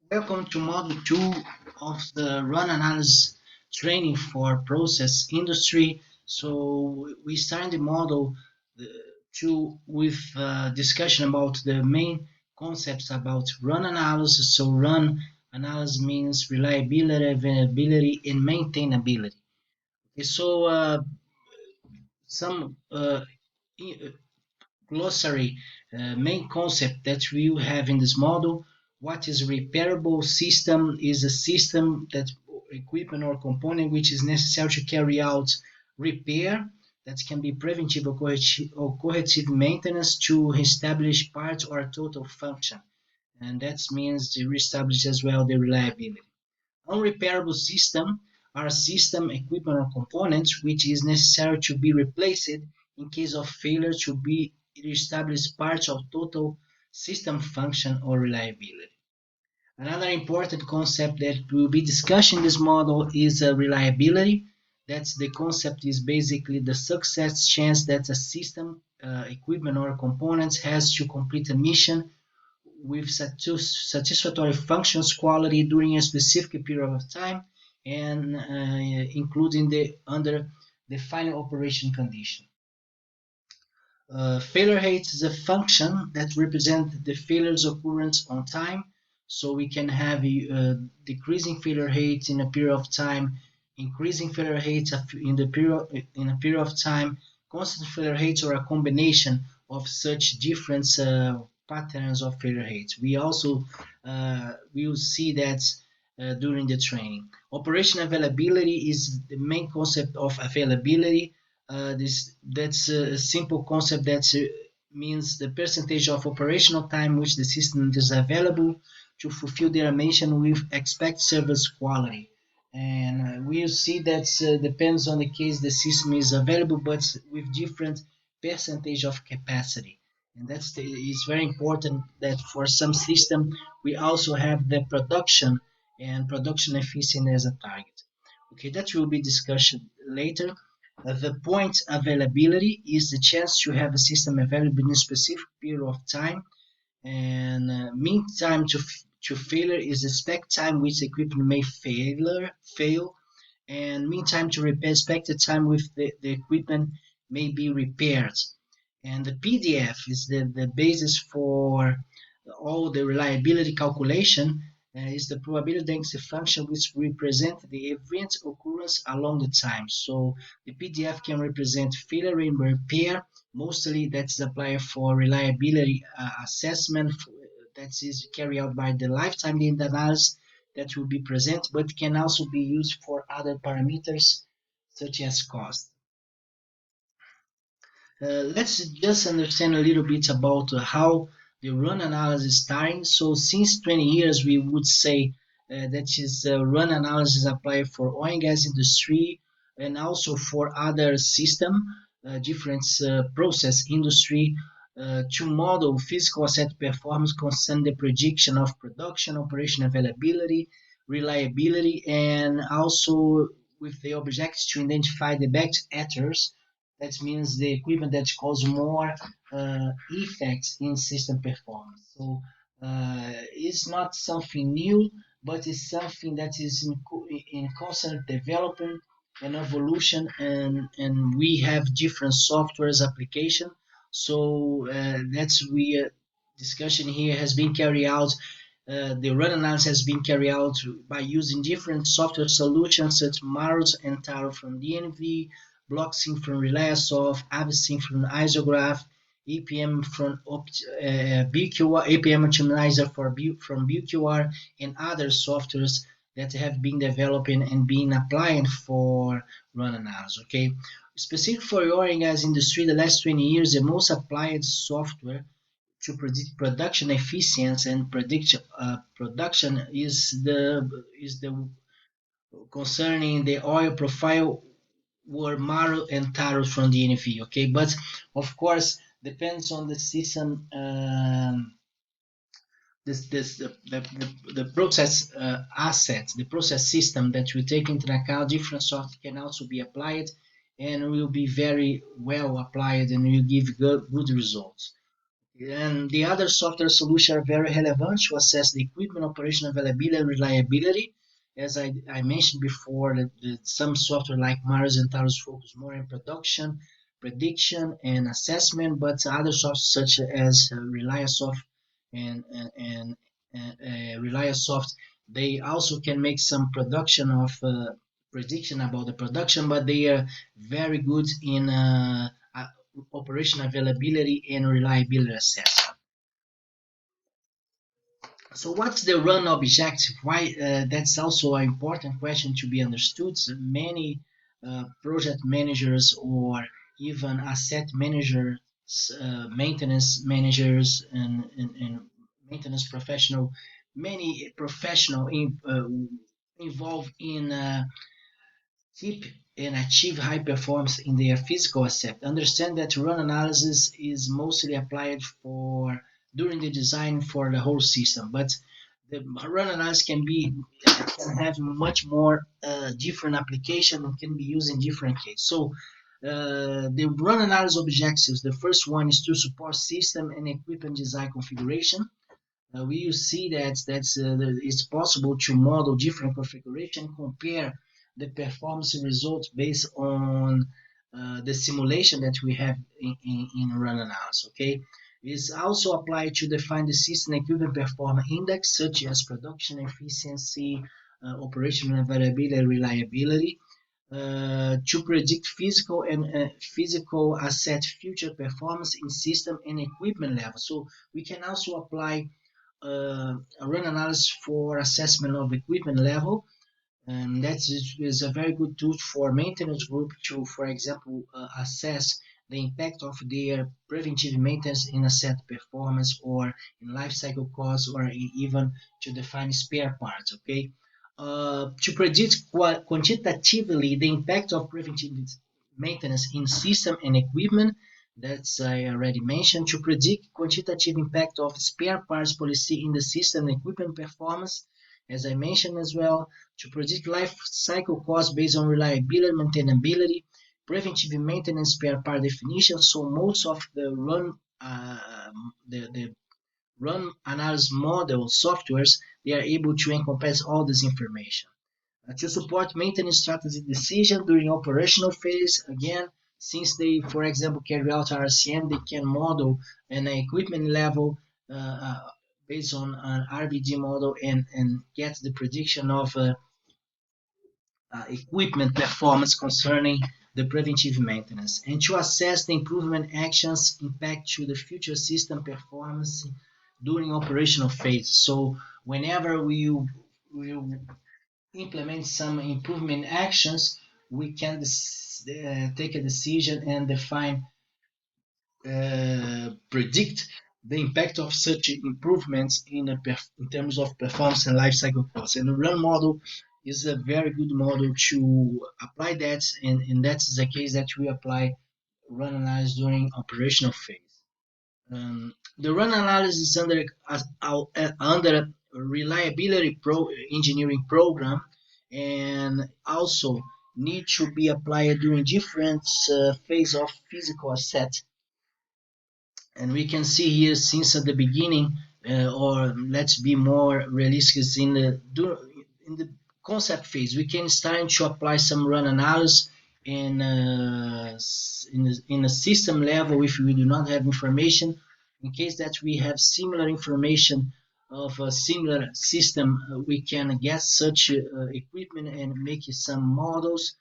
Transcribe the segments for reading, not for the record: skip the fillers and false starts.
Welcome to Module 2 of the Run Analysis training for process industry. So we start the model 2 with discussion about the main concepts about run analysis. So run analysis means reliability, availability, and maintainability. Okay, so some glossary main concept that we will have in this model. What is repairable system is a system that equipment or component which is necessary to carry out repair that can be preventive or corrective maintenance to establish part or total function, and that means to reestablish as well the reliability. Unrepairable system are system, equipment, or components which is necessary to be replaced in case of failure to be established parts of total system function or reliability. Another important concept that we'll be discussing in this model is reliability. That's the concept is basically the success chance that a system, equipment, or components has to complete a mission with satisfactory functions quality during a specific period of time and including the under the final operation condition. Failure rate is a function that represents the failure's occurrence on time. So we can have a decreasing failure rate in a period of time, increasing failure rate in a period of time, constant failure rates, or a combination of such different patterns of failure rates. We also will see that during the training. Operation availability is the main concept of availability. That's a simple concept that means the percentage of operational time which the system is available to fulfill their mission with expected service quality. And we'll see that depends on the case the system is available, but with different percentage of capacity. And it's very important that for some system we also have the production and production efficiency as a target. Okay, that will be discussed later. The point availability is the chance to have a system available in a specific period of time, and mean time to failure is the expected time which the equipment may fail, and mean time to repair expected time with the equipment may be repaired. And the PDF is the basis for all the reliability calculation, is the probability density function which represents the event occurrence along the time. So the PDF can represent failure in repair. Mostly that's applied for reliability assessment that is carried out by the lifetime analysis that will be present, but can also be used for other parameters such as cost. Let's just understand a little bit about how the run analysis starting. So since 20 years, we would say that is run analysis applied for oil and gas industry and also for other system, different process industry to model physical asset performance concern the prediction of production, operation availability, reliability, and also with the objectives to identify the bad actors. That means the equipment that cause more effects in system performance. So it's not something new, but it's something that is in constant development and evolution, and we have different softwares application. So that's we discussion here has been carried out. The run analysis has been carried out by using different software solutions such as Mars and Taro from DNV, BlockSync from Reliasoft, ABSync from Isograph, APM from BQR, APM Optimizer from BQR, and other softwares that have been developing and being applied for run analysis. Okay, specific for oil and gas industry, the last 20 years, the most applied software to predict production efficiency and predict production is the concerning the oil profile were Maru and Taro from the NFE. Okay, but of course depends on the system. The process assets, the process system that we take into account, different software can also be applied and will be very well applied and will give good results. And the other software solutions are very relevant to assess the equipment operation availability and reliability. As I mentioned before, some software like Mars and Taurus focus more on production, prediction, and assessment, but other software such as Reliasoft and Reliasoft, they also can make some production of prediction about the production, but they are very good in operation availability and reliability assessment. So what's the run objective? Why that's also an important question to be understood. So many project managers or even asset managers, maintenance managers, and maintenance professional, many professional involved in keep and achieve high performance in their physical asset. Understand that run analysis is mostly applied for during the design for the whole system, but the run analysis can have much more different application and can be used in different cases. So the run analysis objectives, the first one is to support system and equipment design configuration. We will see that it's possible to model different configuration, compare the performance results based on the simulation that we have in run analysis. Okay, it's also applied to define the system equipment performance index, such as production efficiency, operational availability, reliability. To predict physical asset future performance in system and equipment level. So we can also apply a run analysis for assessment of equipment level, and that is a very good tool for maintenance group to, for example, assess the impact of their preventive maintenance in asset performance or in life cycle costs or even to define spare parts. Okay, to predict quantitatively the impact of preventive maintenance in system and equipment, that's I already mentioned. To predict quantitative impact of spare parts policy in the system and equipment performance, as I mentioned as well. To predict life cycle costs based on reliability, maintainability, preventive maintenance, spare part definition. So most of the run analysis model softwares, they are able to encompass all this information. To support maintenance strategy decision during operational phase, again, since they, for example, carry out RCM, they can model an equipment level based on an RBD model and get the prediction of equipment performance concerning the preventive maintenance, and to assess the improvement actions impact to the future system performance during operational phase. So whenever we implement some improvement actions, we can take a decision and define, predict the impact of such improvements in terms of performance and life cycle costs. And the run model is a very good model to apply that, and that's the case that we apply run analysis during operational phase. The run analysis is under reliability engineering program, and also need to be applied during different phase of physical asset. And we can see here since at the beginning, or let's be more realistic, in the concept phase, we can start to apply some run analysis in a system level if we do not have information. In case that we have similar information of a similar system, we can get such equipment and make some models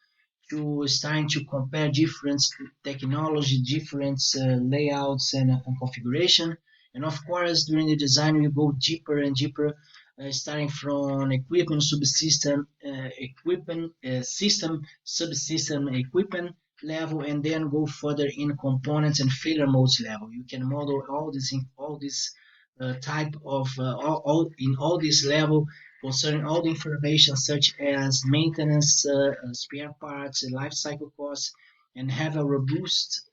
to starting to compare different technology, different layouts and configuration. And of course, during the design, we go deeper and deeper, starting from equipment subsystem, system subsystem equipment level, and then go further in components and failure modes level. You can model all this type of in all this level concerning all the information such as maintenance, spare parts, life cycle costs, and have a robust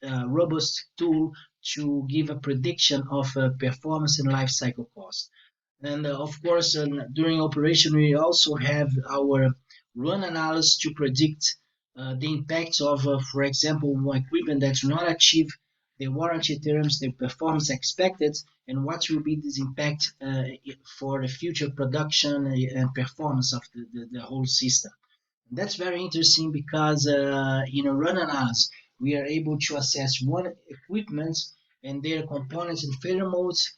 tool to give a prediction of performance and life cycle costs. And of course, during operation, we also have our run analysis to predict the impacts of, for example, equipment that do not achieve the warranty terms, the performance expected, and what will be this impact for the future production and performance of the whole system. That's very interesting because in a run analysis, we are able to assess one equipment and their components and failure modes,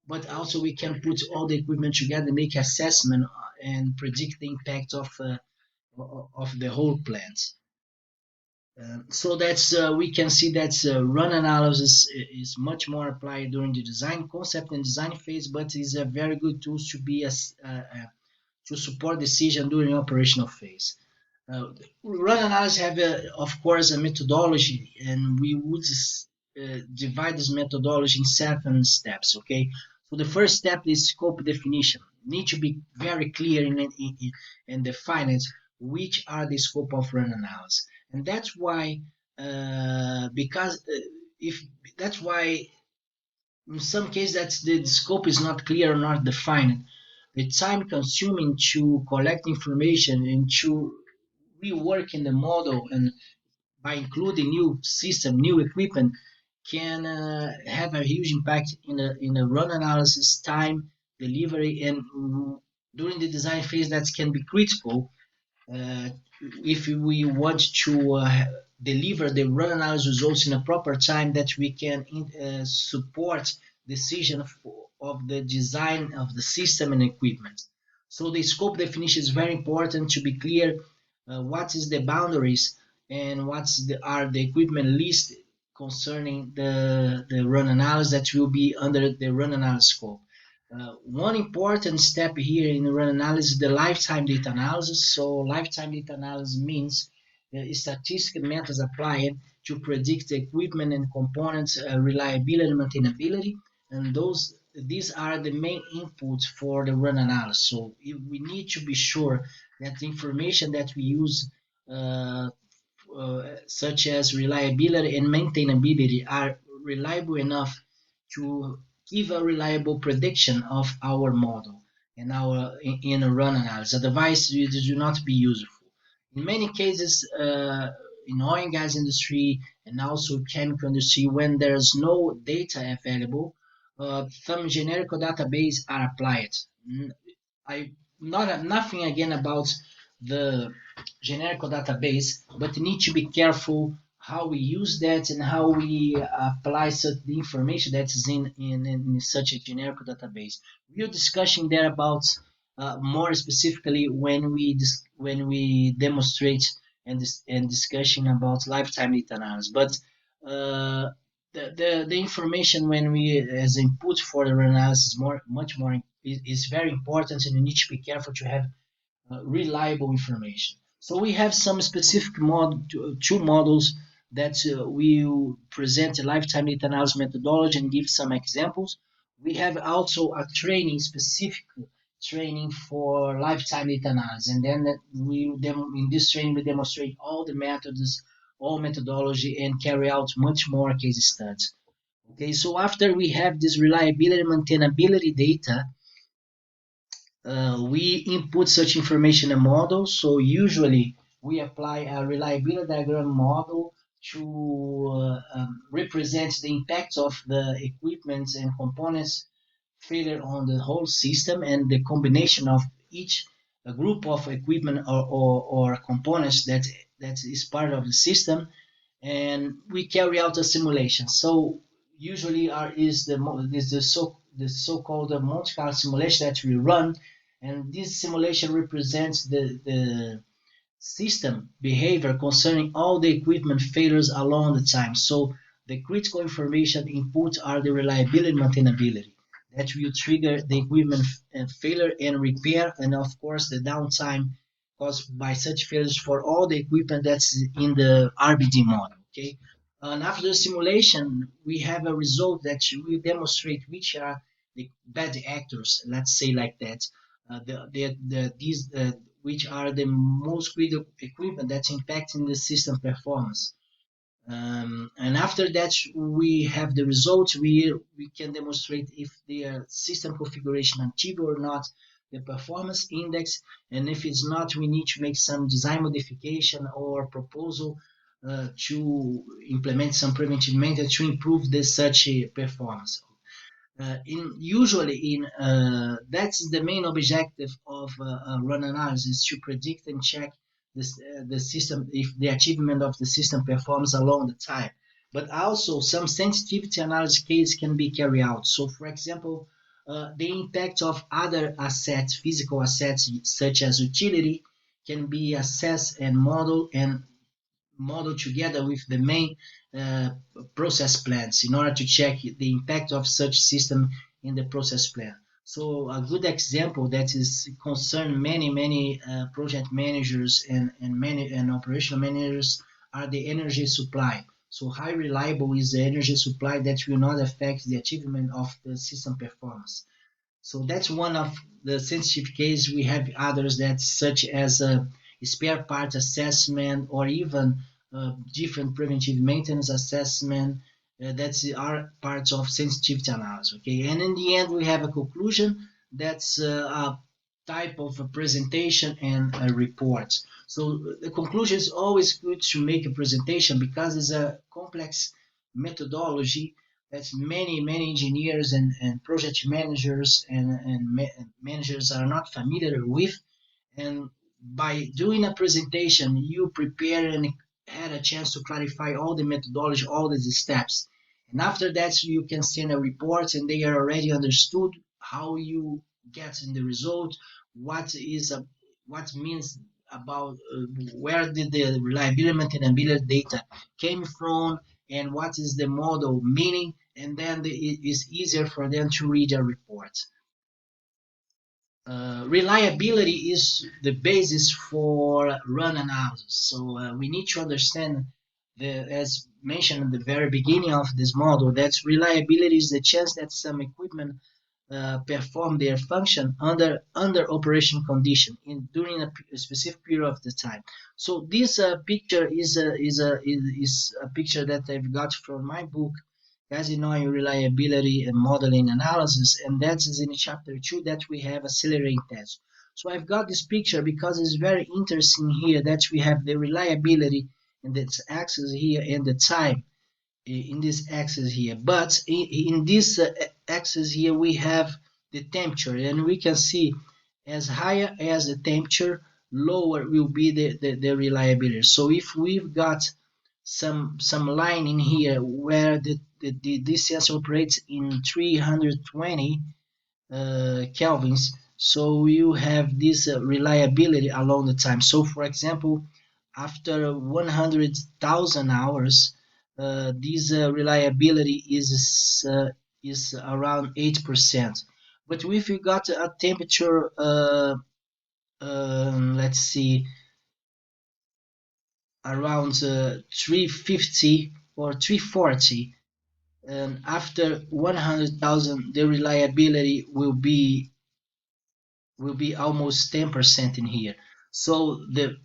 but also we can put all the equipment together, make assessment and predict the impact of the whole plant. So that's we can see that run analysis is much more applied during the design concept and design phase, but is a very good tool to be to support decision during operational phase. Run analysis have, of course, a methodology, and we would divide this methodology in 7 steps. Okay, so the first step is scope definition. Need to be very clear and define it. Which are the scope of run analysis, and that's why because if that's why in some cases that the scope is not clear or not defined, the time consuming to collect information and to rework in the model and by including new system, new equipment can have a huge impact in the run analysis time, delivery, and during the design phase that can be critical uh, if we want to deliver the run analysis results in a proper time that we can support decision of the design of the system and equipment. So the scope definition is very important to be clear what is the boundaries and are the equipment list concerning the run analysis that will be under the run analysis scope. One important step here in run analysis is the lifetime data analysis. So lifetime data analysis means statistical methods applied to predict the equipment and components reliability and maintainability, and these are the main inputs for the run analysis. So we need to be sure that the information that we use uh, such as reliability and maintainability are reliable enough to give a reliable prediction of our model and our in a run analysis. Otherwise, it do not be useful. In many cases, in oil and gas industry and also chemical industry, when there's no data available, some generic database are applied. I not nothing again about the generic database, but need to be careful how we use that and how we apply the information that is in such a generic database. We're discussing there about more specifically when we demonstrate and discussion about lifetime data analysis. But uh, the information when we as input for the analysis is much more is very important, and you need to be careful to have reliable information. So we have some specific two models that will present a lifetime data analysis methodology and give some examples. We have also a training, specific training for lifetime data analysis, and then in this training we demonstrate all the methods, all methodology, and carry out much more case studies. Okay, so after we have this reliability and maintainability data, we input such information in a model. So usually we apply a reliability diagram model to represent the impact of the equipment and components failure on the whole system and the combination of each group of equipment or components that is part of the system, and we carry out a simulation. So usually is the so-called Monte Carlo simulation that we run, and this simulation represents the system behavior concerning all the equipment failures along the time. So the critical information inputs are the reliability and maintainability that will trigger the equipment failure and repair, and of course the downtime caused by such failures for all the equipment that's in the RBD model. Okay, and after the simulation, we have a result that will demonstrate which are the bad actors. Let's say like that. These which are the most critical equipment that's impacting the system performance. And after that, we have the results. We can demonstrate if the system configuration achieved or not the performance index, and if it's not, we need to make some design modification or proposal to implement some preventive maintenance to improve the such performance. That's the main objective of run analysis, to predict and check the system, if the achievement of the system performs along the time. But also some sensitivity analysis case can be carried out. So for example, the impact of other assets, physical assets such as utility, can be assessed and modeled together with the main uh, process plans in order to check the impact of such system in the process plan. So a good example that is concern many project managers and operational managers are the energy supply. So high reliable is the energy supply that will not affect the achievement of the system performance. So that's one of the sensitive cases. We have others that, such as a spare part assessment, or even different preventive maintenance assessment. That are parts of sensitivity analysis. Okay, and in the end, we have a conclusion. That's a type of a presentation and a report. So the conclusion is always good to make a presentation, because it's a complex methodology that many engineers and project managers and managers are not familiar with. And by doing a presentation, you prepare and had a chance to clarify all the methodology, all the steps. And after that, you can send a report, and they are already understood how you get in the result, what is a, what means about where did the reliability and maintainability data came from, and what is the model meaning, and then it is easier for them to read a report. Reliability is the basis for run analysis. So we need to understand, as mentioned at the very beginning of this model, that reliability is the chance that some equipment perform their function under operation condition during a specific period of the time. So this picture is a picture that I've got from my book, Casino Reliability and Modeling Analysis, and that is in chapter 2 that we have accelerating test. So I've got this picture because it's very interesting here that we have the reliability in this axis here and the time in this axis here. But in this axis here, we have the temperature, and we can see as higher as the temperature, lower will be the reliability. So if we've got some line in here where this sensor operates in 320 kelvins, so you have this reliability along the time. So for example, after 100,000 hours, this reliability is around 8%. But if you got a temperature, let's see, around 350 or 340, and after 100,000, the reliability will be almost 10% in here. So the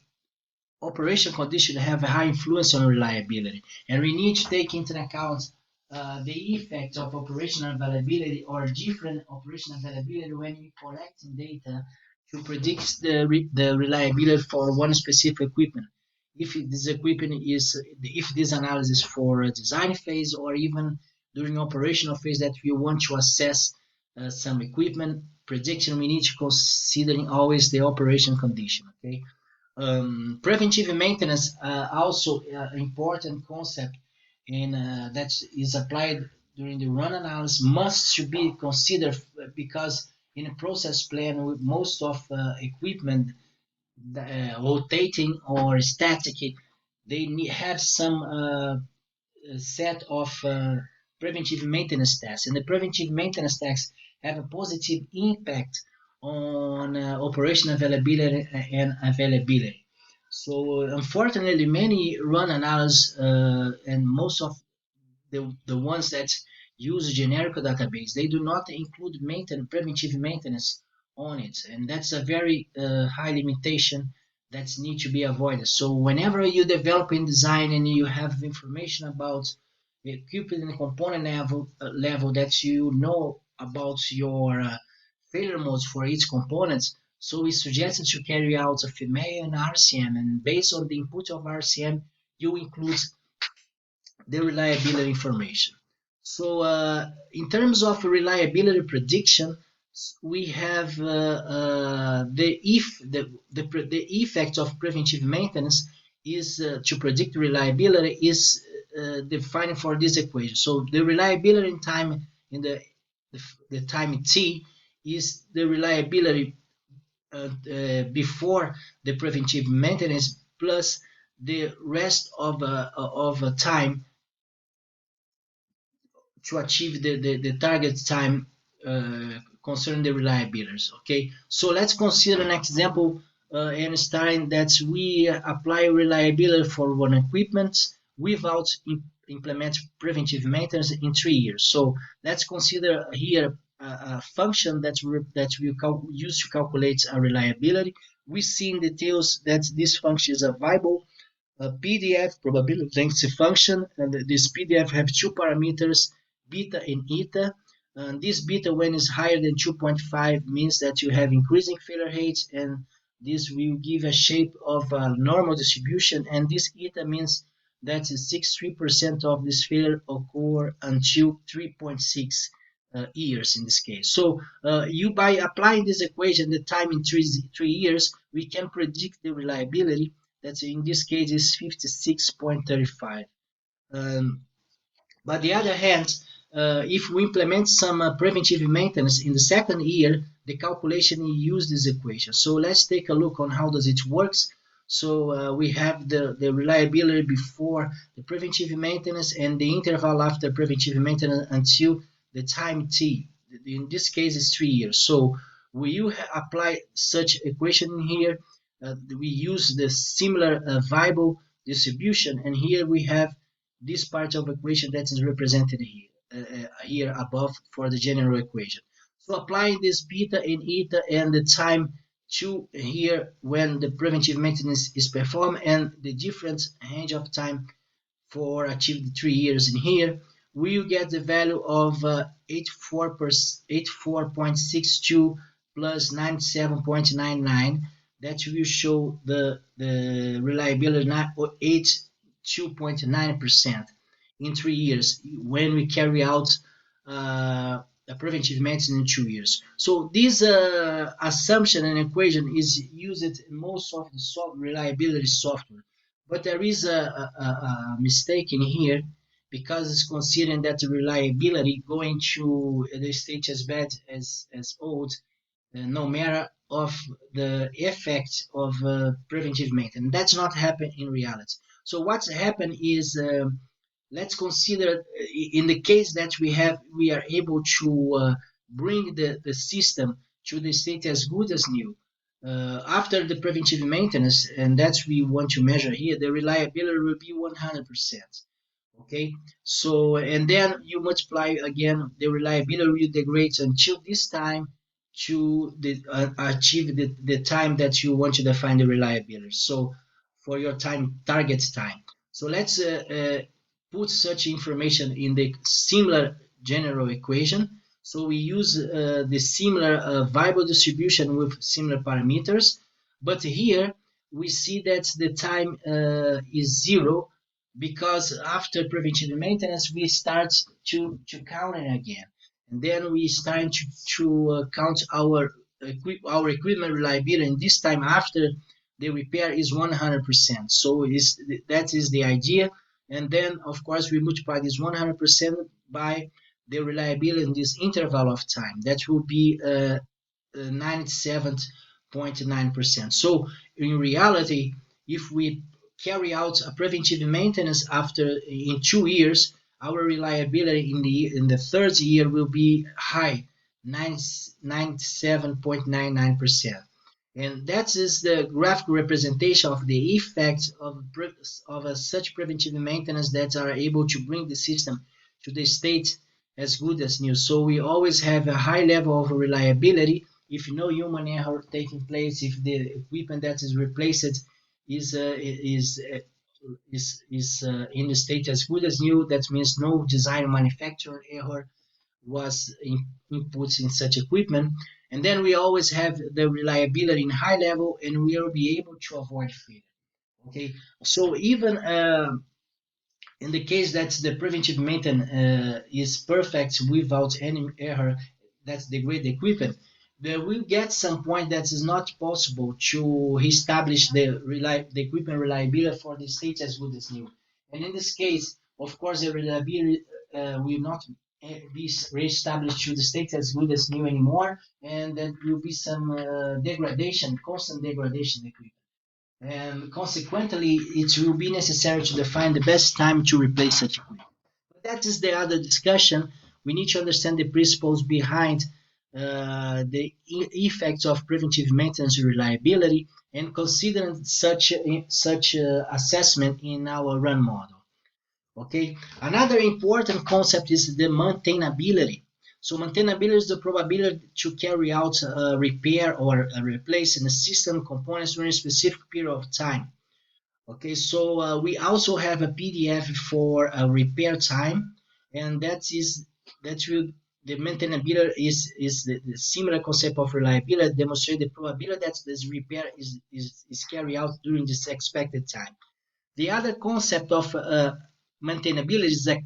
operation condition have a high influence on reliability, and we need to take into account the effect of operational availability or different operational availability when we collecting data to predict the reliability for one specific equipment. If this equipment is, if this analysis for a design phase, or even during operational phase that we want to assess some equipment prediction, we need to considering always the operation condition. Okay. Preventive maintenance, also important concept in that is applied during the run analysis, must be considered, because in a process plan with most of equipment rotating or static, they have some set of preventive maintenance tests, and the preventive maintenance tests have a positive impact on operation availability and availability. So unfortunately, many run analysis and most of the ones that use generic database, they do not include preventive maintenance on it, and that's a very high limitation that need to be avoided. So whenever you develop in design and you have information about the equipment and component level that you know about your failure modes for each component, so it's suggested to carry out a FEMEA and RCM, and based on the input of RCM, you include the reliability information. So in terms of reliability prediction, we have the effect of preventive maintenance is to predict reliability is defined for this equation. So the reliability in time in the time t is the reliability before the preventive maintenance plus the rest of time to achieve the target time concerning the reliability. Okay, so let's consider an example and starting that we apply reliability for one equipment without implement preventive maintenance in 3 years. So let's consider here a function that we use to calculate a reliability. We see in details that this function is a variable a PDF probability density function, and this PDF have two parameters, beta and eta. And this beta, when is higher than 2.5, means that you have increasing failure rates, and this will give a shape of a normal distribution. And this eta means that 63% of this failure occur until 3.6 years in this case. So you by applying this equation, the time in 3 years, we can predict the reliability that in this case is 56.35. But the other hand, if we implement some preventive maintenance in the second year, the calculation use this equation. So let's take a look on how does it works. So we have the reliability before the preventive maintenance and the interval after preventive maintenance until the time t. In this case, is 3 years. So we will apply such equation here. We use the similar variable distribution, and here we have this part of equation that is represented here above for the general equation. So applying this beta and eta and the time to here when the preventive maintenance is performed and the different range of time for achieved 3 years in here, we will get the value of 84.62 plus 97.99. That will show the reliability 82.9% in 3 years when we carry out a preventive maintenance in 2 years. So this assumption and equation is used in most of the reliability software, but there is a mistake in here because it's considering that the reliability going to the state as bad as old, no matter of the effect of preventive maintenance. That's not happen in reality. So what's happened is let's consider in the case that we are able to bring the system to the state as good as new after the preventive maintenance, and that's we want to measure here. The reliability will be 100%. Okay, so and then you multiply again the reliability will degrade until this time to achieve the time that you want to define the reliability. So for your time target time. So let's put such information in the similar general equation. So we use the similar variable distribution with similar parameters, but here we see that the time is 0 because after preventive maintenance we start to count it again, and then we start to count our equipment reliability, and this time after the repair is 100%. So that is the idea, and then of course we multiply this 100% by the reliability in this interval of time. That will be 97.9%. So in reality, if we carry out a preventive maintenance after in 2 years, our reliability in the third year will be high, 97.99%. And that is the graphical representation of the effects of such preventive maintenance that are able to bring the system to the state as good as new. So we always have a high level of reliability if no human error taking place, if the equipment that is replaced is in the state as good as new. That means no design or manufacturer error was inputs in such equipment. And then we always have the reliability in high level, and we will be able to avoid failure. Okay, so even in the case that the preventive maintenance is perfect without any error, that's the great equipment, there will get some point that is not possible to establish the equipment reliability for the state as good as new. And in this case, of course, the reliability will not be reestablished to the state as good as new anymore, and there will be some degradation, constant degradation of the equipment, and consequently it will be necessary to define the best time to replace such equipment. But that is the other discussion. We need to understand the principles behind the effects of preventive maintenance reliability and consider such assessment in our run model. Okay, another important concept is the maintainability. So maintainability is the probability to carry out a repair or a replace in a system components during a specific period of time. Okay, so we also have a PDF for a repair time, and that will the maintainability is the similar concept of reliability, demonstrate the probability that this repair is carried out during this expected time. The other concept of maintainability is a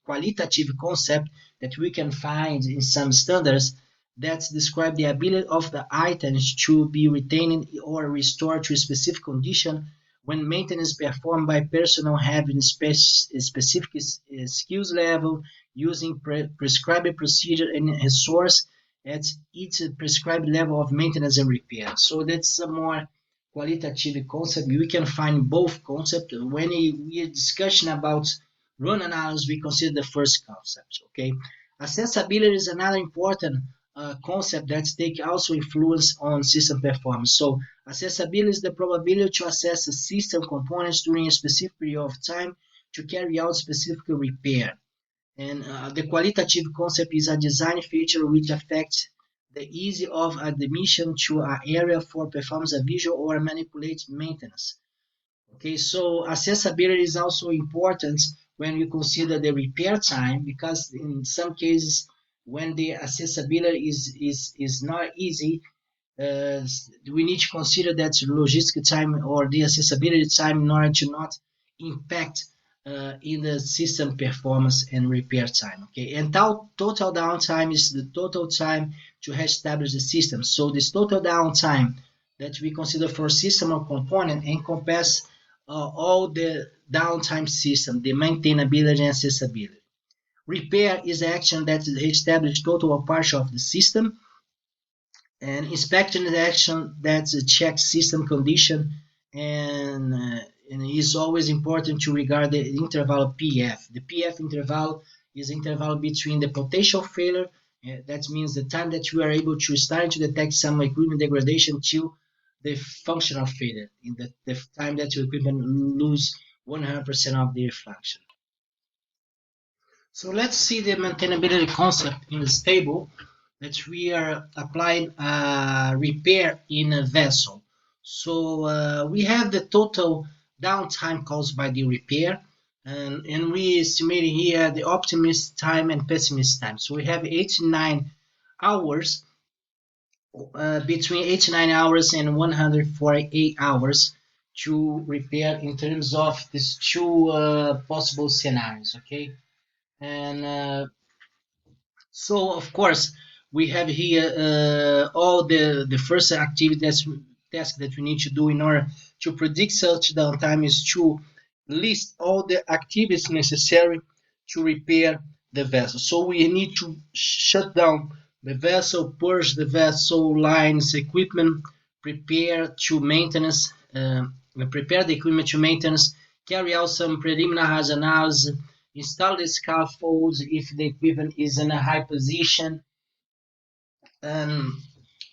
qualitative concept that we can find in some standards that describe the ability of the items to be retained or restored to a specific condition when maintenance performed by personnel having specific skills level, using prescribed procedure and resource at each prescribed level of maintenance and repair. So that's a more qualitative concept. We can find both concepts. When we are discussion about run analysis, we consider the first concept. Okay, accessibility is another important concept that take also influence on system performance. So accessibility is the probability to access a system components during a specific period of time to carry out specific repair. And the qualitative concept is a design feature which affects the ease of admission to an area for performance a visual or manipulate maintenance. Okay, so accessibility is also important when you consider the repair time, because in some cases when the accessibility is not easy, uh, we need to consider that logistic time or the accessibility time in order to not impact in the system performance and repair time. Okay, and total downtime is the total time to establish the system. So this total downtime that we consider for system or component encompass all the downtime system, the maintainability and accessibility. Repair is the action that establishes total or partial of the system, and inspection is action that checks system condition, and is always important to regard the interval PF. The PF interval is interval between the potential failure, that means the time that you are able to start to detect some equipment degradation, to the functional failure, in the time that your equipment lose 100% of their function. So let's see the maintainability concept in this table that we are applying repair in a vessel. So we have the total downtime caused by the repair, and we estimate here the optimist time and pessimist time. So we have 89 hours, between 89 hours and 148 hours to repair in terms of these two possible scenarios. Okay, and so of course we have here all the first activity task that we need to do in order to predict such downtime is to list all the activities necessary to repair the vessel. So we need to shut down the vessel, purge the vessel lines, equipment, prepare the equipment to maintenance, carry out some preliminary analysis, install the scaffolds if the equipment is in a high position,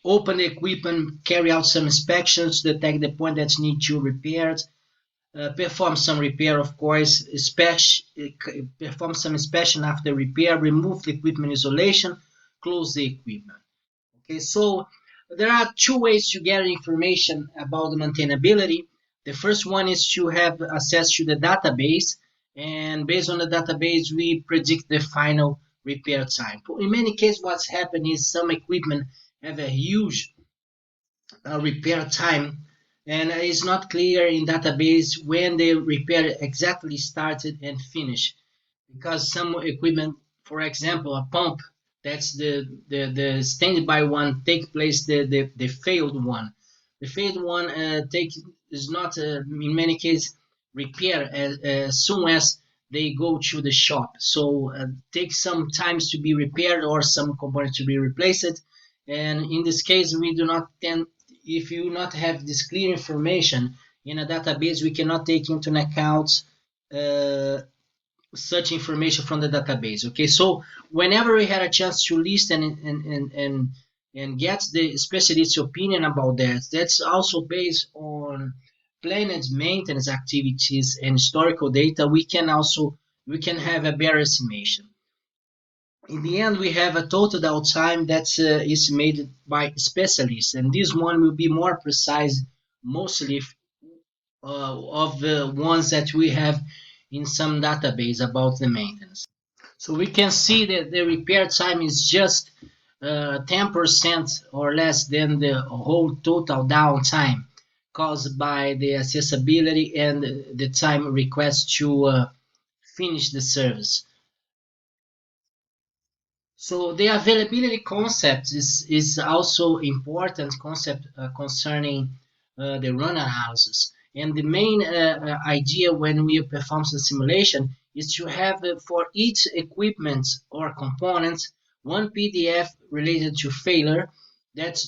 open the equipment, carry out some inspections, detect the point that needs to be repaired, perform some repair, of course, perform some inspection after repair, remove the equipment isolation, close the equipment. Okay, so there are two ways to get information about the maintainability. The first one is to have access to the database, and based on the database, we predict the final repair time. In many cases, what's happened is some equipment have a huge repair time, and it's not clear in database when the repair exactly started and finished, because some equipment, for example, a pump, that's the standby one, take place the failed one. The failed one take is not in many cases repair as soon as they go to the shop. So takes some times to be repaired or some component to be replaced. And in this case, we do not tend, if you not have this clear information in a database, we cannot take into account uh, such information from the database. Okay, so whenever we had a chance to listen and get the specialist's opinion about that, that's also based on planned maintenance activities and historical data. We can have a better estimation. In the end, we have a total downtime that's estimated by specialists, and this one will be more precise, mostly of the ones that we have in some database about the maintenance. So we can see that the repair time is just 10% or less than the whole total downtime caused by the accessibility and the time request to finish the service. So the availability concept is also important concept concerning the run analysis. And the main idea when we perform some simulation is to have for each equipment or component one PDF related to failure that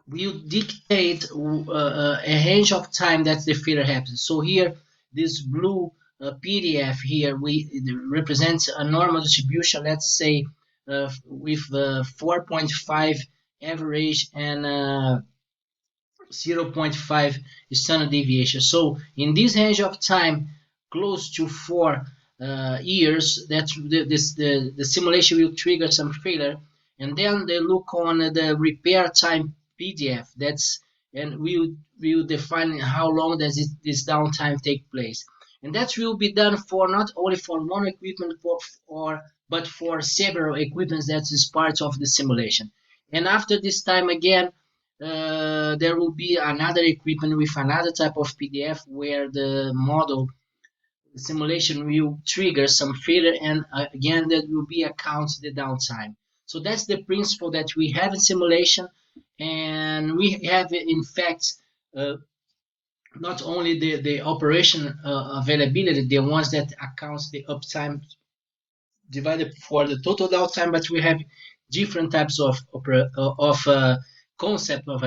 will dictate a range of time that the failure happens. So here, this blue PDF here it represents a normal distribution. Let's say with 4.5 average and 0.5 standard deviation. So in this range of time, close to 4 years, that the simulation will trigger some failure, and then they look on the repair time PDF. That's and we will define how long does this downtime take place, and that will be done for not only for one equipment or but for several equipments that is part of the simulation. And after this time again, there will be another equipment with another type of PDF where the model the simulation will trigger some failure, and again that will be account the downtime. So that's the principle that we have in simulation, and we have in fact uh, not only the operation availability, the ones that accounts the uptime divided for the total downtime, but we have different types of concept of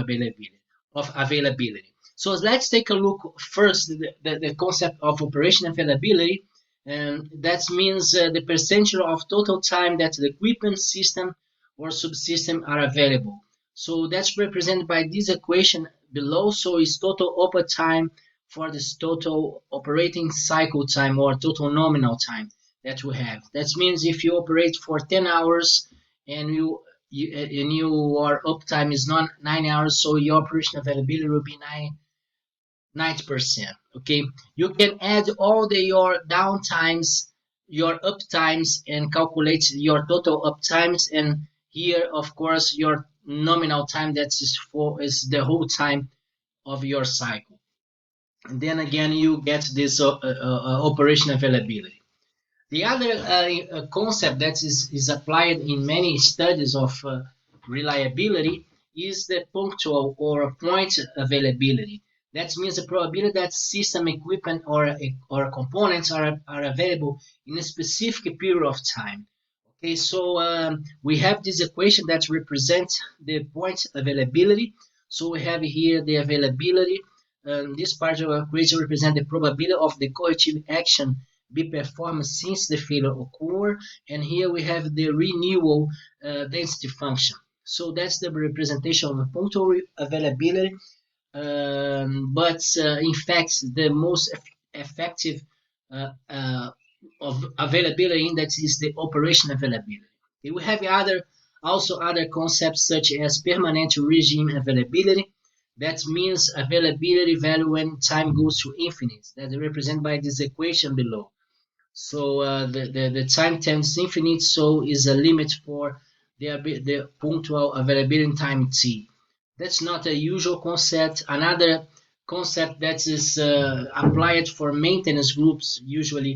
availability. So let's take a look first the concept of operation availability, and that means the percentage of total time that the equipment system or subsystem are available. So that's represented by this equation below. So it's total open time for this total operating cycle time or total nominal time that we have. That means if you operate for 10 hours and your uptime is not 9 hours, so your operation availability will be 90%. Okay, you can add all your downtimes, your uptimes, and calculate your total uptimes. And here, of course, your nominal time is the whole time of your cycle. And then again, you get this operation availability. The other concept that is applied in many studies of reliability is the punctual or point availability. That means the probability that system equipment or components are available in a specific period of time. Okay, so we have this equation that represents the point availability. So we have here the availability. This part of the equation represents the probability of the corrective action be performed since the failure occurred, and here we have the renewal density function. So that's the representation of the punctual availability, but in fact the most effective of availability index is the operation availability. We have other concepts such as permanent regime availability. That means availability value when time goes to infinite. That is represented by this equation below. So the time tends infinite, so is a limit for the punctual availability time t. That's not a usual concept. Another concept that is applied for maintenance groups usually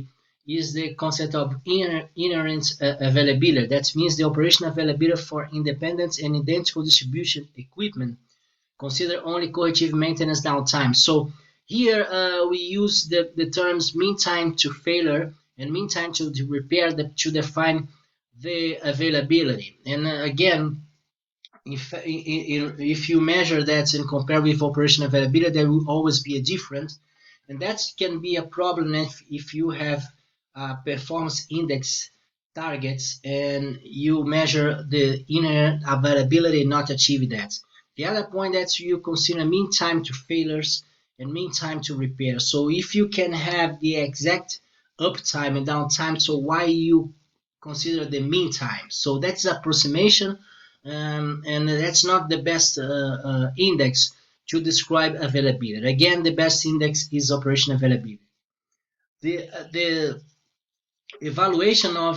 is the concept of inherent availability. That means the operational availability for independent and identical distribution equipment. Consider only corrective maintenance downtime. So here we use the terms mean time to failure and mean time to repair to define the availability. And again, if you measure that and compare with operation availability, there will always be a difference, and that can be a problem if you have performance index targets and you measure the inner availability and not achieve that. The other point that you consider mean time to failures and mean time to repair. So if you can have the exact uptime and downtime, so why you consider the mean time? So that's approximation, and that's not the best index to describe availability. Again, the best index is operation availability. The evaluation of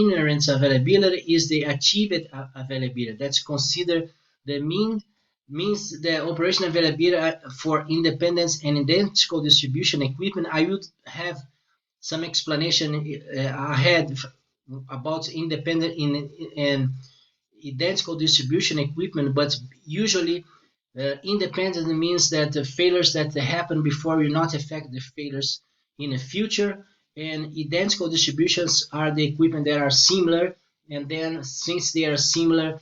inherent availability is the achieved availability. That's considered the means the operation availability for independence and identical distribution equipment. I would have some explanation ahead about independent and identical distribution equipment, but usually independent means that the failures that happen before will not affect the failures in the future, and identical distributions are the equipment that are similar, and then since they are similar,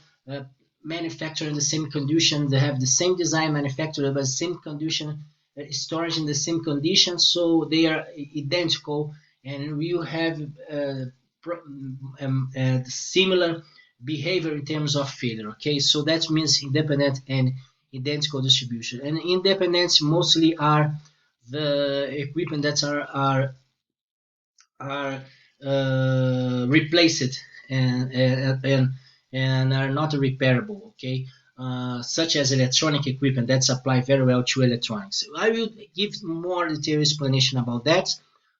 manufactured in the same condition, they have the same design, manufactured by the same condition, storage in the same condition, so they are identical, and we will have similar behavior in terms of failure. Okay, so that means independent and identical distribution. And independents mostly are the equipment that are replaced and are not repairable. Okay, such as electronic equipment that apply very well to electronics. I will give more detailed explanation about that,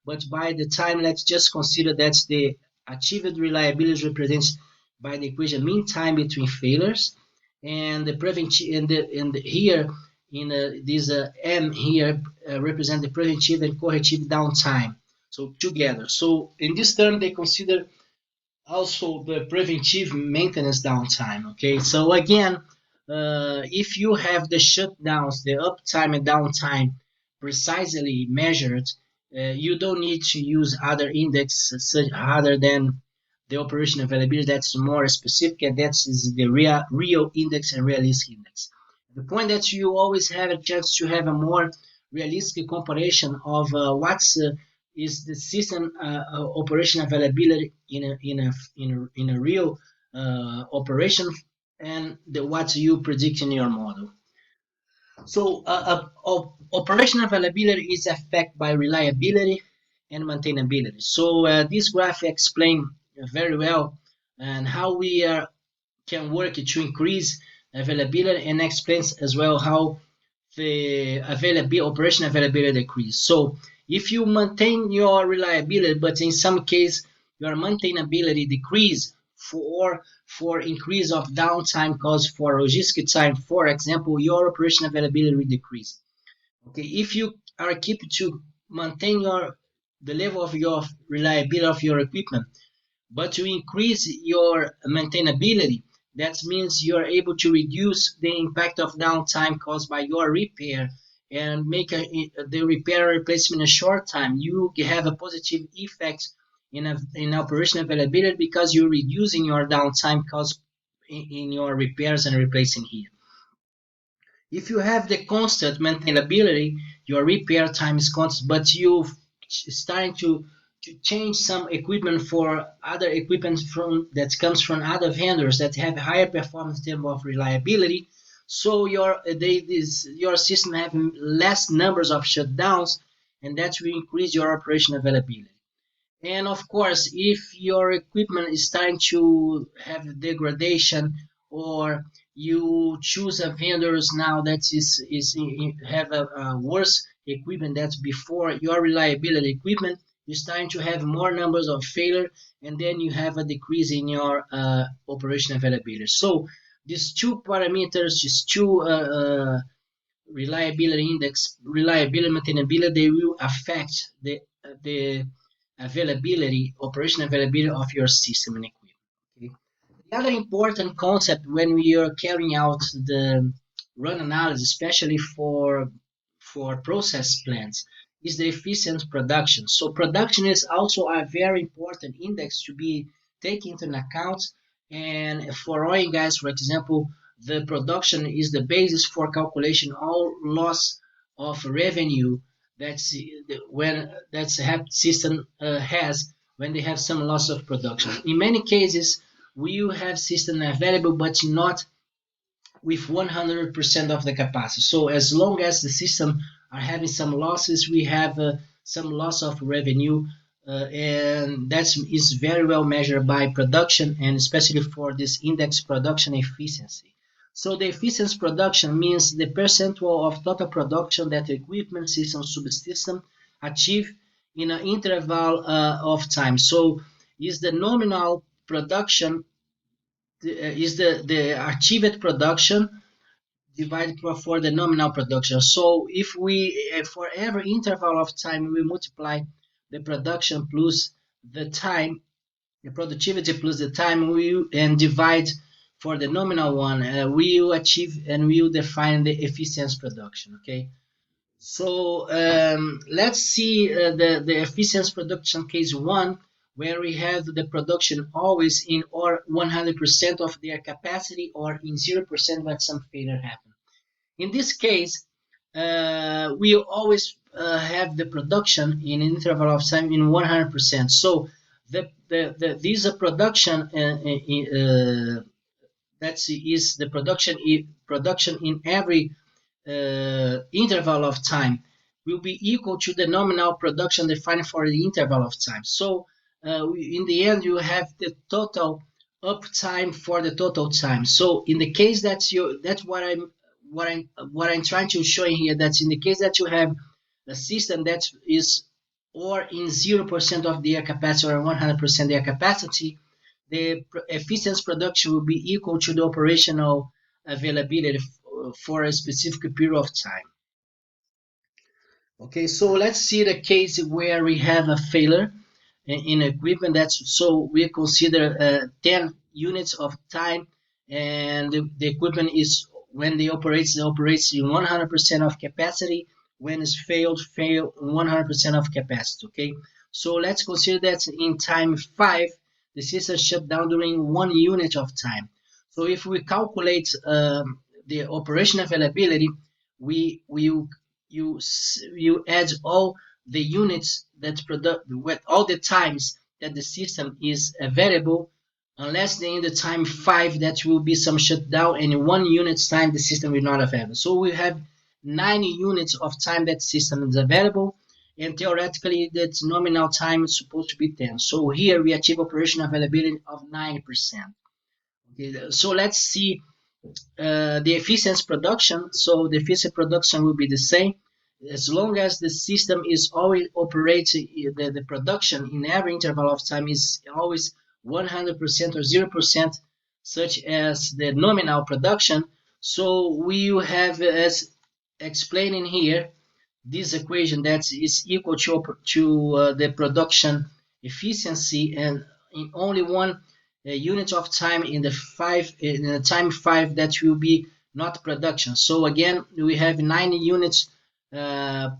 but by the time, let's just consider that the achieved reliability represents by the equation mean time between failures, and the preventive and here in this M here represent the preventive and corrective downtime. So together. So in this term, they consider also the preventive maintenance downtime. Okay, so again, if you have the shutdowns, the uptime and downtime precisely measured, you don't need to use other index other than the operation availability. That's more specific, and that's the real index and realistic index. The point that you always have a chance to have a more realistic comparison of what's is the system operation availability in a real operation, and what you predict in your model. So operation availability is affected by reliability and maintainability. So this graph explains very well and how we can work to increase availability, and explains as well how the operation availability decrease. So if you maintain your reliability, but in some case your maintainability decrease for increase of downtime caused for logistic time, for example, your operation availability will decrease. Okay, if you are keep to maintain the level of your reliability of your equipment, but to increase your maintainability, that means you're able to reduce the impact of downtime caused by your repair and make the repair replacement in a short time. You have a positive effect in operation availability because you're reducing your downtime caused in your repairs and replacing here. If you have the constant maintainability, your repair time is constant, but you starting to change some equipment for other equipment that comes from other vendors that have higher performance in terms of reliability. So your system have less numbers of shutdowns, and that will increase your operation availability. And of course, if your equipment is starting to have degradation, or you choose a vendors now that is have a worse equipment that's before your reliability equipment, you're starting to have more numbers of failure, and then you have a decrease in your operation availability. So these two parameters, these two reliability index, reliability, maintainability, they will affect the availability, operation availability of your system and equipment. Okay? The other important concept when we are carrying out the run analysis, especially for process plants, is the efficient production. So production is also a very important index to be taken into account. And for oil and gas, for example, the production is the basis for calculation all loss of revenue that's when that's a system has when they have some loss of production. In many cases, we will have system available, but not with 100% of the capacity. So as long as the system are having some losses, we have some loss of revenue, and that is very well measured by production, and especially for this index production efficiency. So the efficiency production means the percentage of total production that the equipment system subsystem achieve in an interval of time. So is the nominal production is the achieved production divided for the nominal production. So if we for every interval of time we multiply the production plus the time, the productivity plus the time, we and divide for the nominal one, we will achieve and we will define the efficiency production. Okay. So let's see the efficiency production case one, where we have the production always in or 100% of their capacity or in 0% when some failure happens. In this case, we always have the production in an interval of time in 100%. So this production that is the production in every interval of time will be equal to the nominal production defined for the interval of time. So in the end, you have the total uptime for the total time. So in the case that's what I'm trying to show you here. That's in the case that you have a system that is or in 0% of their capacity or 100% their capacity, the efficiency production will be equal to the operational availability for a specific period of time. Okay, so let's see the case where we have a failure in equipment. So we consider 10 units of time, and the equipment is when it operates in 100% of capacity. When it's fail 100% of capacity. Okay, so let's consider that in time 5 the system shut down during 1 unit of time. So if we calculate the operation availability, you add all the units that with all the times that the system is available, unless in the time 5 that will be some shutdown, and in 1 unit's time the system will not available. So we have 90 units of time that system is available, and theoretically that nominal time is supposed to be 10. So here we achieve operation availability of 90%. Okay, so let's see the efficiency production. So the efficiency production will be the same as long as the system is always operating. The production in every interval of time is always 100% or 0%, such as the nominal production. So we will have, as explaining here, this equation that is equal to the production efficiency, and in only 1 unit of time in the time 5 that will be not production. So again, we have 90 units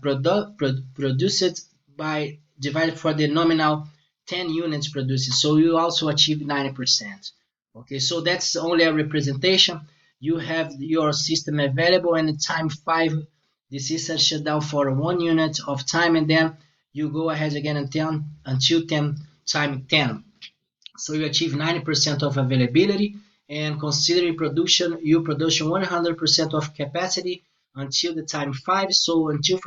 produced by divided for the nominal 10 units produced. So you also achieve 90%. Okay, so that's only a representation. You have your system available, and in time 5 the system shut down for 1 unit of time, and then you go ahead again until 10 time 10. So you achieve 90% of availability, and considering production, you production 100% of capacity until the time 5. So until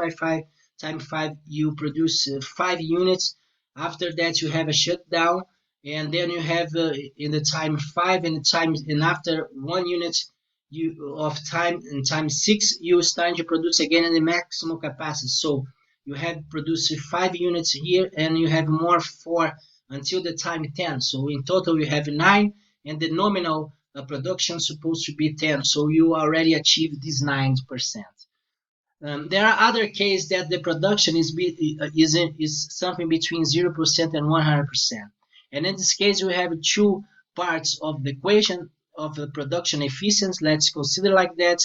time 5 you produce 5 units. After that you have a shutdown, and then you have in the time 5 and after 1 unit of time in time 6 you start to produce again in the maximum capacity. So you have produced 5 units here, and you have more for until the time 10. So in total you have 9, and the nominal production is supposed to be 10. So you already achieved this 9%. There are other cases that the production is something between 0% and 100%. And in this case, we have two parts of the equation of the production efficiency. Let's consider like that.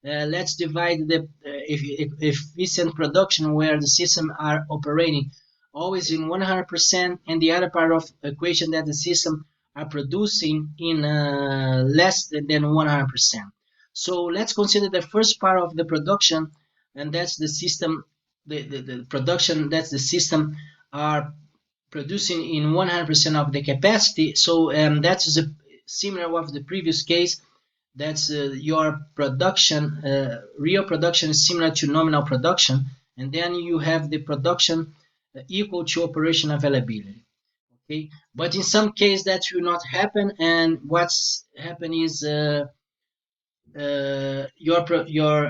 Let's divide the efficient production where the system are operating always in 100%, and the other part of the equation that the system are producing in less than 100%. So let's consider the first part of the production, and that's the system, the production that the system are producing in 100% of the capacity. So that is similar with the previous case. That's your production, real production is similar to nominal production, and then you have the production equal to operation availability. Okay, but in some case that will not happen, and what's happen is your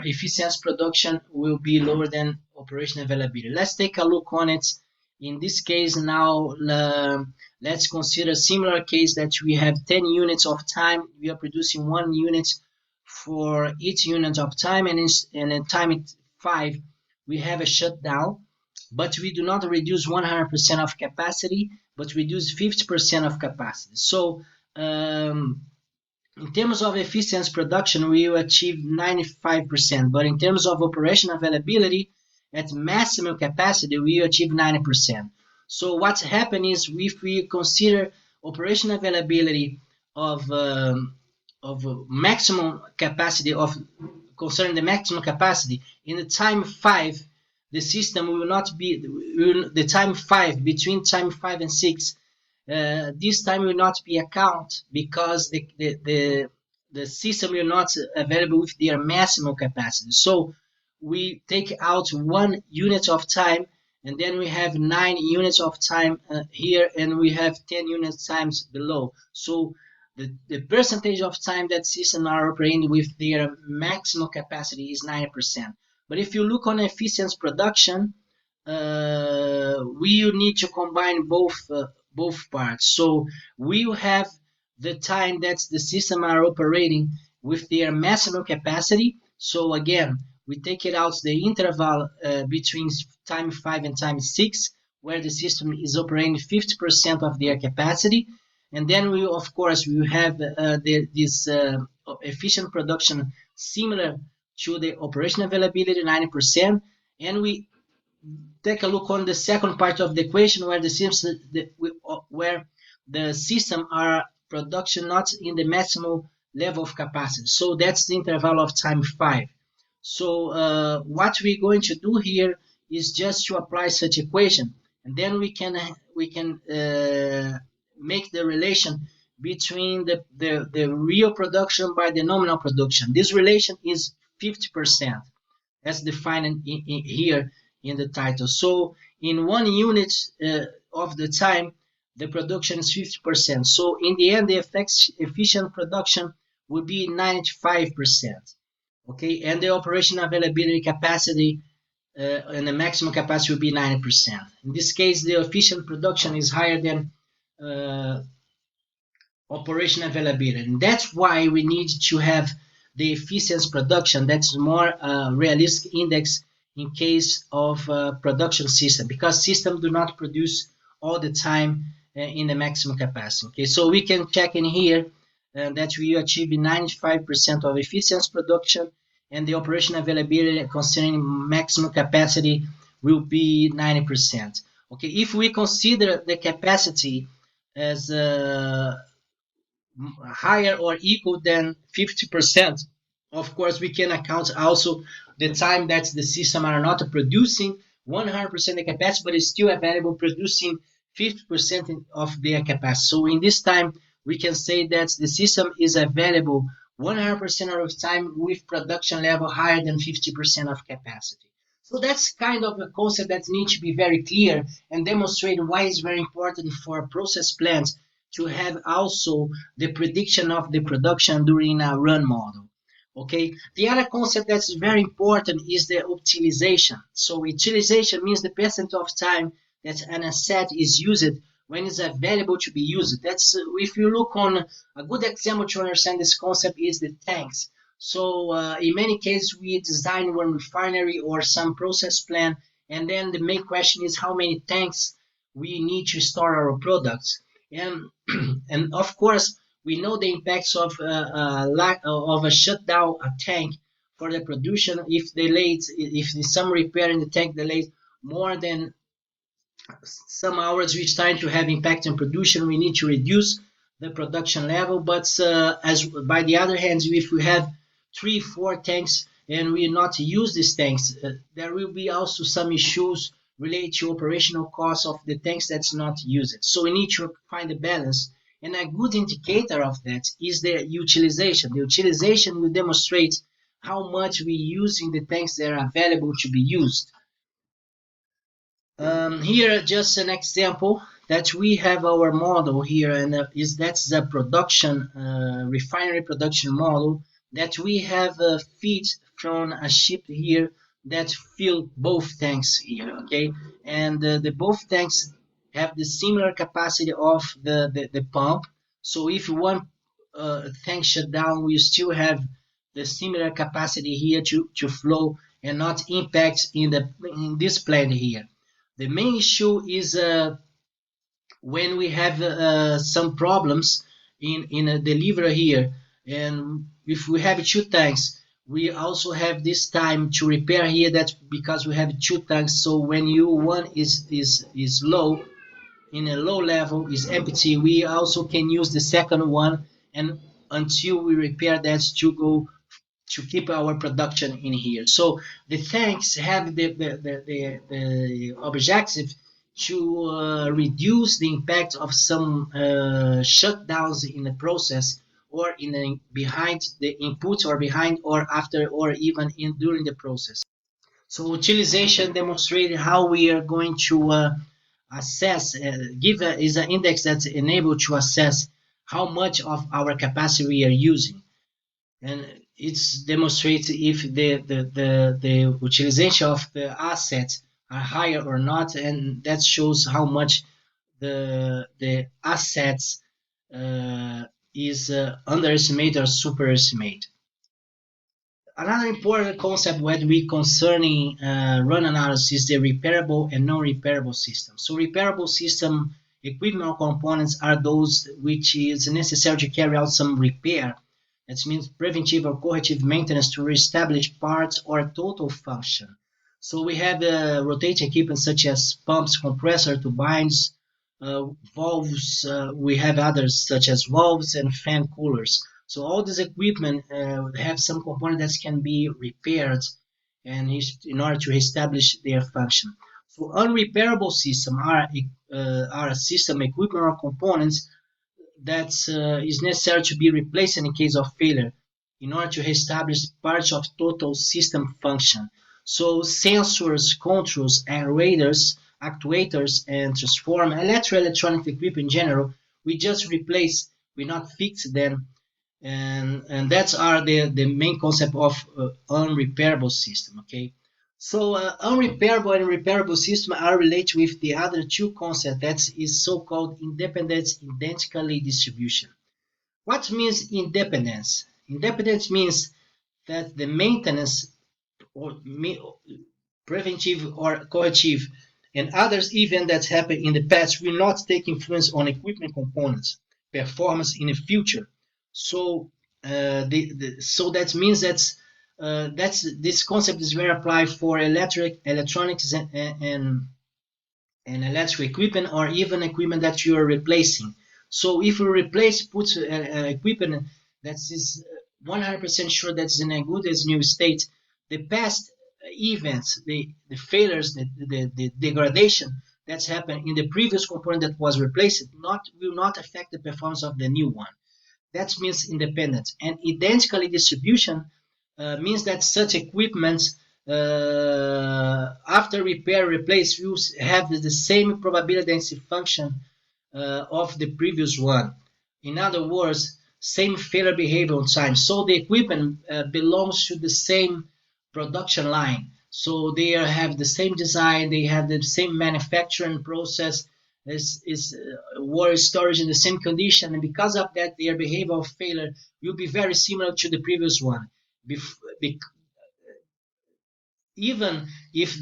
efficiency production will be lower than operation availability. Let's take a look on it. In this case now, let's consider a similar case that we have 10 units of time. We are producing 1 unit for each unit of time, and in time 5 we have a shutdown, but we do not reduce 100% of capacity, but reduce 50% of capacity. So in terms of efficiency production, we will achieve 95%, but in terms of operation availability, at maximum capacity, we achieve 90%. So what's happened is, if we consider operation availability of maximum capacity of concerning the maximum capacity in the time 5, the system will not be the time 5 between time 5 and 6. This time will not be account because the system will not available with their maximum capacity. So we take out 1 unit of time, and then we have 9 units of time here, and we have 10 units times below. So the percentage of time that systems are operating with their maximum capacity is 90%. But if you look on efficiency production, we need to combine both parts. So we will have the time that the system are operating with their maximum capacity. So again, we take it out the interval between time 5 and time 6, where the system is operating 50% of their capacity. And then we, of course, we have this efficient production similar to the operation availability, 90%. And we take a look on the second part of the equation, where the system are production not in the maximum level of capacity. So that's the interval of time 5. So what we're going to do here is just to apply such equation, and then we can make the relation between the real production by the nominal production. This relation is 50%, as defined here in the title. So in 1 unit of the time, the production is 50%. So in the end, the efficient production will be 95%. Okay, and the operation availability capacity and the maximum capacity will be 90%. In this case, the efficient production is higher than operation availability, and that's why we need to have the efficiency production that's more realistic index in case of production system, because systems do not produce all the time in the maximum capacity. Okay, so we can check in here that we achieve 95% of efficiency production, and the operation availability concerning maximum capacity will be 90%. Okay, if we consider the capacity as higher or equal than 50%, of course we can account also the time that the system are not producing 100% of capacity, but is still available producing 50% of their capacity. So in this time, we can say that the system is available 100% of the time with production level higher than 50% of capacity. So that's kind of a concept that needs to be very clear and demonstrate why it's very important for process plants to have also the prediction of the production during a run model. Okay, the other concept that's very important is the utilization. So utilization means the percent of time that an asset is used when it's available to be used. That's if you look on a good example to understand this concept is the tanks. So in many cases, we design one refinery or some process plant, and then the main question is how many tanks we need to store our products. And and of course, we know the impacts of lack of a shutdown a tank for the production. If delayed, if some repair in the tank delays more than some hours which time to have impact on production, we need to reduce the production level. But as by the other hand, if we have 3 4 tanks and we not use these tanks, there will be also some issues related to operational costs of the tanks that's not used. So we need to find a balance, and a good indicator of that is the utilization. The utilization will demonstrate how much we use in the tanks that are available to be used. Here, just an example that we have our model here, and is that's the production refinery production model that we have feed from a ship here that fill both tanks here. Okay, and the both tanks have the similar capacity of the pump. So if one tank shut down, we still have the similar capacity here to flow and not impact in this plant here. The main issue is when we have some problems in a delivery here, and if we have 2 tanks, we also have this time to repair here. That's because we have 2 tanks. So when one is low, in a low level is empty, we also can use the second one, and until we repair that to keep our production in here. So the tanks have the objective to reduce the impact of some shutdowns in the process, or behind the input, or behind or after, or even in during the process. So utilization demonstrated how we are going to assess, is an index that's enabled to assess how much of our capacity we are using, and it's demonstrates if the utilization of the assets are higher or not, and that shows how much the assets is underestimated or superestimated. Another important concept when we concerning run analysis is the repairable and non-repairable system. So repairable system equipment or components are those which is necessary to carry out some repair. That means preventive or corrective maintenance to reestablish parts or total function. So we have rotating equipment such as pumps, compressor, turbines, valves. We have others such as valves and fan coolers. So all this equipment have some component that can be repaired, and in order to establish their function. So unrepairable system are a system equipment or components that is necessary to be replaced in case of failure in order to establish parts of total system function. So sensors, controls, and radars, actuators, and transform electronic equipment in general, we just replace, we not fix them, and that's are the main concept of unrepairable system. Okay, so unrepairable and repairable system are related with the other 2 concepts, that is so-called independence identically distribution. What means independence? Independence means that the maintenance or preventive or corrective and others events that happen in the past will not take influence on equipment components performance in the future. So so that means that's this concept is very applied for electronics, and electrical equipment, or even equipment that you are replacing. So if you put equipment that is 100% sure that's in a good as new state, the past events, the failures, the degradation that's happened in the previous component that was replaced will not affect the performance of the new one. That means independence. And identically distribution means that such equipment, after repair replace, will have the same probability density function of the previous one. In other words, same failure behavior on time. So the equipment belongs to the same production line. So they have the same design, they have the same manufacturing process, is water storage in the same condition, and because of that, their behavior of failure will be very similar to the previous one. bef- bec- even if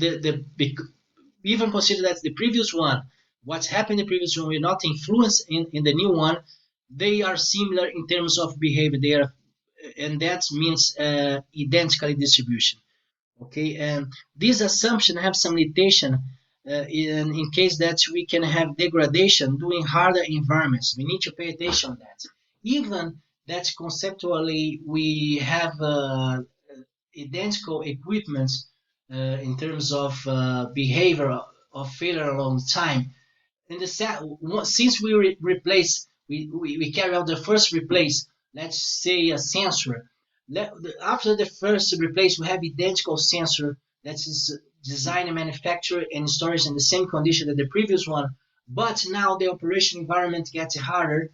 even consider that the previous one, what's happened in the previous one will not influence in the new one, they are similar in terms of behavior. They are, and that means identically distribution. Okay, and this assumption have some limitation in case that we can have degradation during harder environments. We need to pay attention on that. Even that conceptually we have identical equipment in terms of behavior of failure along time. In the since we replace, we carry out the first replace, let's say a sensor. After the first replace, we have identical sensor that is designed and manufactured and storage in the same condition that the previous one, but now the operation environment gets harder,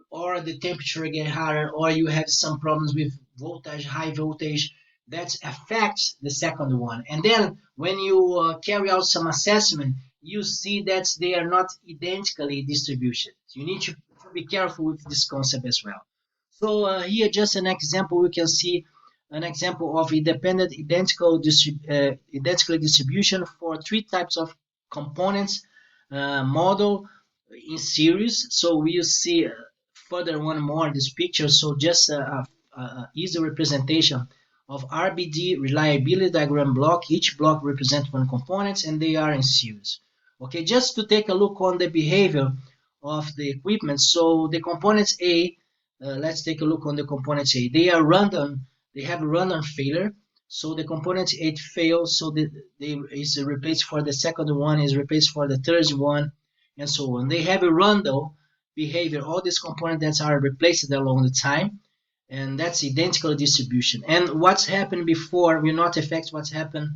or the temperature get higher, or you have some problems with voltage, high voltage, that affects the second one. And then when you carry out some assessment, you see that they are not identically distributed. You need to be careful with this concept as well. So here, just an example, we can see an example of independent identical distribution for three types of components model in series. So we'll see further one more in this picture. So just a easy representation of RBD reliability diagram block. Each block represents one component and they are in series. Okay, just to take a look on the behavior of the equipment. So the components A, let's take a look on the components A. They are random. They have a random failure. So the component 8 fails. So they is replaced for the second one, is replaced for the third one, and so on. They have a random behavior. All these components that are replaced along the time, and that's identical distribution. And what's happened before will not affect what's happened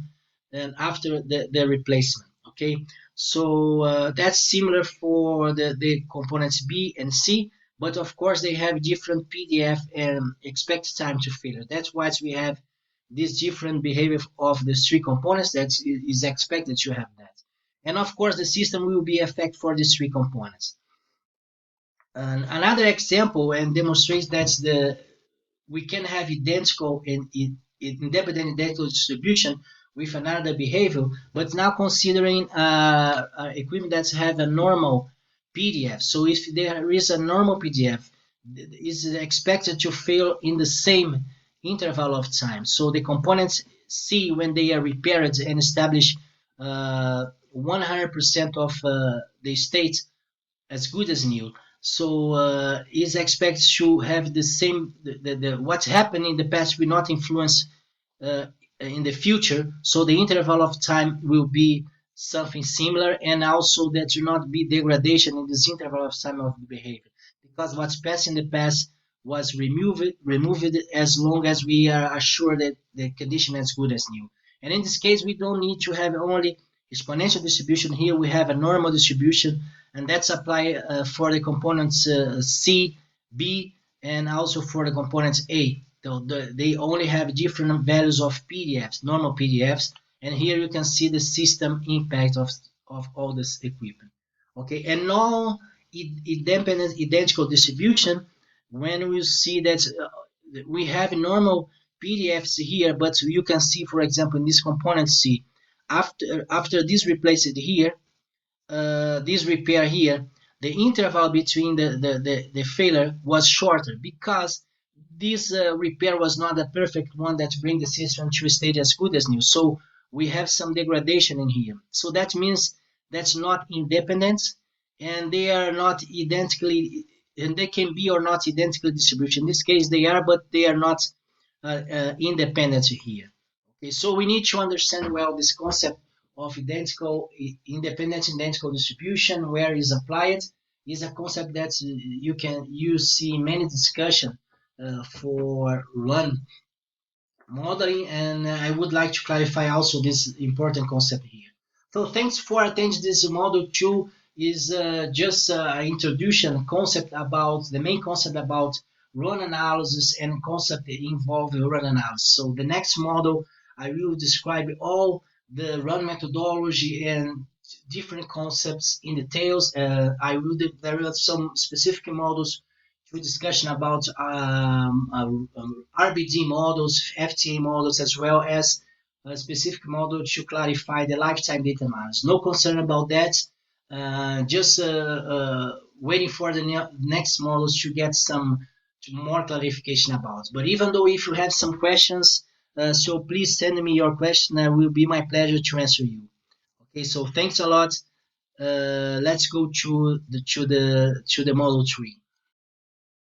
then after the replacement. Okay, so that's similar for the components B and C, but of course they have different PDF and expected time to failure. That's why we have this different behavior of the three components that is expected to have that. And of course the system will be affected for these three components. And another example and demonstrates that we can have identical and independent identical distribution with another behavior, but now considering equipment that have a normal PDF. So if there is a normal PDF, is expected to fail in the same interval of time. So the components C, when they are repaired and establish 100% of the state as good as new. So is expected to have the same what's happened in the past will not influence uh, in the future. So the interval of time will be something similar, and also that will not be degradation in this interval of time of the behavior, because what's passed in the past was removed as long as we are assured that the condition is good as new. And in this case, we don't need to have only exponential distribution. Here we have a normal distribution, and that's applied for the components C, B, and also for the components A. So they only have different values of PDFs, normal PDFs, and here you can see the system impact of all this equipment. Okay, and no independent identical distribution, when we see that we have normal PDFs here, but you can see, for example, in this component C, after this replaced here, this repair here, the interval between the failure was shorter because this repair was not a perfect one that bring the system to a state as good as new. So we have some degradation in here. So that means that's not independent, and they are not identically, and they can be or not identical distribution. In this case, they are, but they are not independent here. Okay, so we need to understand well this concept of independent identical distribution, where is applied, is a concept that you see many discussion for run modeling, and I would like to clarify also this important concept here. So thanks for attending this model 2 is just an introduction concept about the main concept about run analysis and concept involving run analysis. So the next model I will describe all the run methodology and different concepts in details. I will develop some specific models through discussion about RBD models, FTA models, as well as a specific model to clarify the lifetime data models. No concern about that. Just waiting for the next models to get some more clarification about. But even though if you have some questions, so please send me your question. It will be my pleasure to answer you. Okay, so thanks a lot. Let's go to the Model 3.